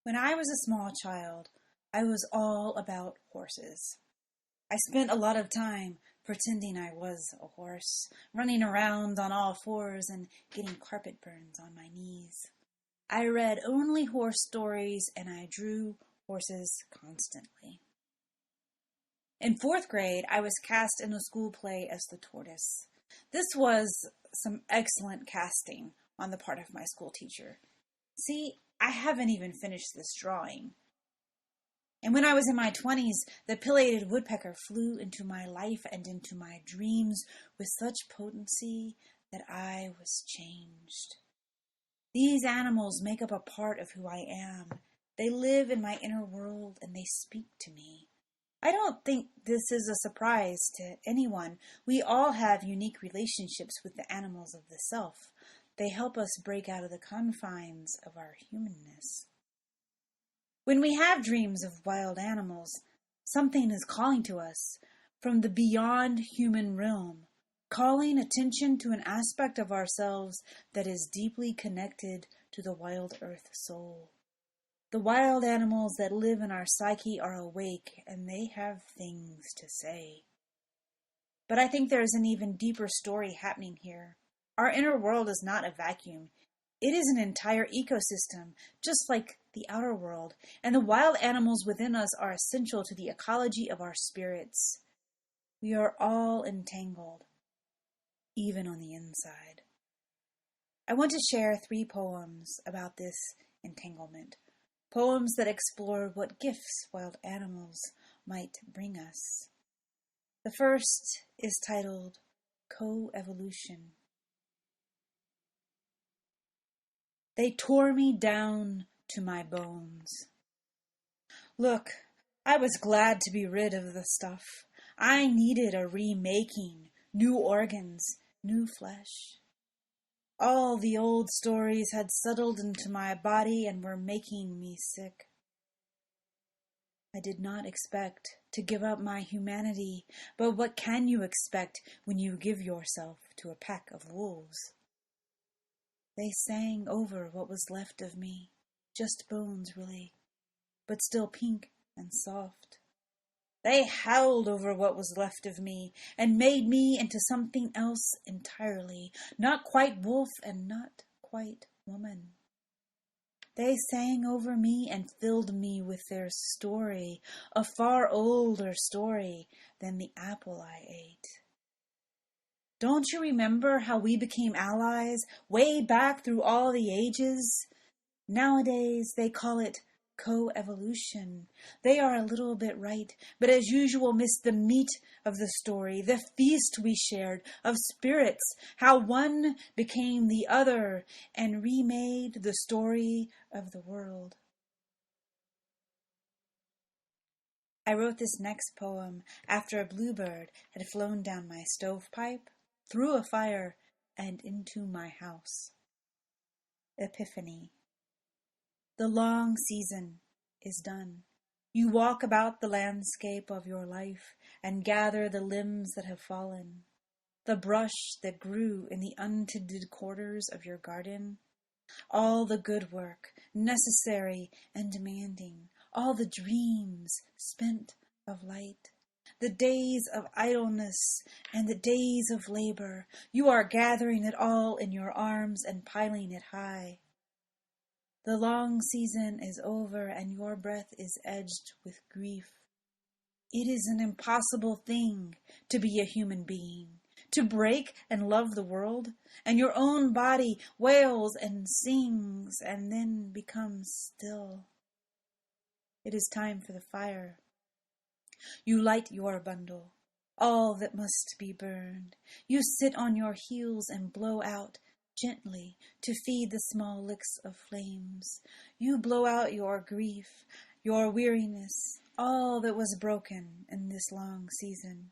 When I was a small child, I was all about horses. I spent a lot of time pretending I was a horse, running around on all fours and getting carpet burns on my knees. I read only horse stories and I drew horses constantly. In fourth grade, I was cast in a school play as the tortoise. This was some excellent casting on the part of my school teacher. See, I haven't even finished this drawing. And when I was in my 20s, the pileated woodpecker flew into my life and into my dreams with such potency that I was changed. These animals make up a part of who I am. They live in my inner world and they speak to me. I don't think this is a surprise to anyone. We all have unique relationships with the animals of the self. They help us break out of the confines of our humanness. When we have dreams of wild animals, something is calling to us from the beyond human realm, calling attention to an aspect of ourselves that is deeply connected to the wild earth soul. The wild animals that live in our psyche are awake and they have things to say. But I think there is an even deeper story happening here. Our inner world is not a vacuum. It is an entire ecosystem, just like the outer world, and the wild animals within us are essential to the ecology of our spirits. We are all entangled, even on the inside. I want to share 3 poems about this entanglement. Poems that explore what gifts wild animals might bring us. The first is titled Co-Evolution. They tore me down to my bones. Look, I was glad to be rid of the stuff. I needed a remaking, new organs, new flesh. All the old stories had settled into my body and were making me sick. I did not expect to give up my humanity, but what can you expect when you give yourself to a pack of wolves? They sang over what was left of me, just bones really, but still pink and soft. They howled over what was left of me and made me into something else entirely, not quite wolf and not quite woman. They sang over me and filled me with their story, a far older story than the apple I ate. Don't you remember how we became allies way back through all the ages? Nowadays they call it co-evolution. They are a little bit right, but as usual miss the meat of the story, the feast we shared of spirits, how one became the other and remade the story of the world. I wrote this next poem after a bluebird had flown down my stovepipe, through a fire, and into my house. Epiphany. The long season is done. You walk about the landscape of your life and gather the limbs that have fallen, the brush that grew in the untended quarters of your garden, all the good work, necessary and demanding, all the dreams spent of light, the days of idleness and the days of labor. You are gathering it all in your arms and piling it high. The long season is over and your breath is edged with grief. It is an impossible thing to be a human being, to break and love the world, and your own body wails and sings and then becomes still. It is time for the fire. You light your bundle, all that must be burned. You sit on your heels and blow out gently to feed the small licks of flames. You blow out your grief, your weariness, all that was broken in this long season.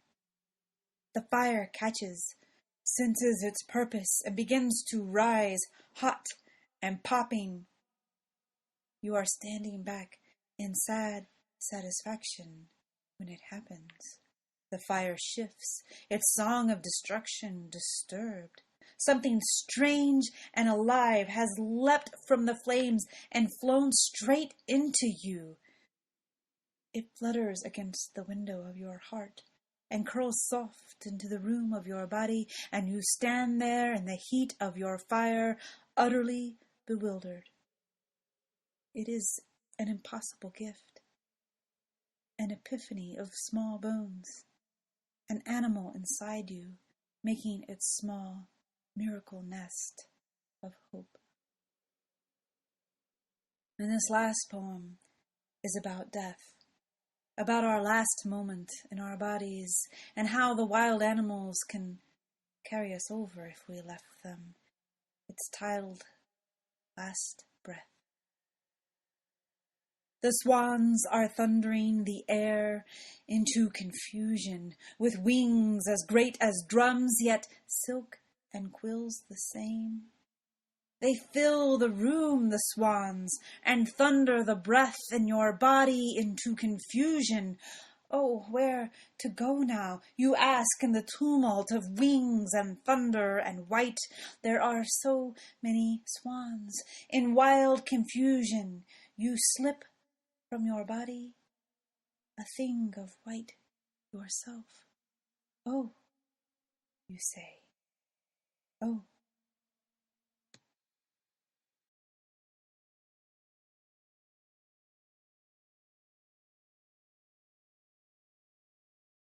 The fire catches, senses its purpose, and begins to rise, hot and popping. You are standing back in sad satisfaction when it happens. The fire shifts, its song of destruction disturbed. Something strange and alive has leapt from the flames and flown straight into you. It flutters against the window of your heart and curls soft into the room of your body, and you stand there in the heat of your fire, utterly bewildered. It is an impossible gift, an epiphany of small bones, an animal inside you making its small miracle nest of hope. And this last poem is about death, about our last moment in our bodies, and how the wild animals can carry us over if we left them. It's titled Last Breath. The swans are thundering the air into confusion, with wings as great as drums, yet silk and quills the same. They fill the room, the swans, and thunder the breath in your body into confusion. Oh, where to go now, you ask in the tumult of wings and thunder and white. There are so many swans. In wild confusion, you slip from your body, a thing of white yourself. Oh, you say. Oh.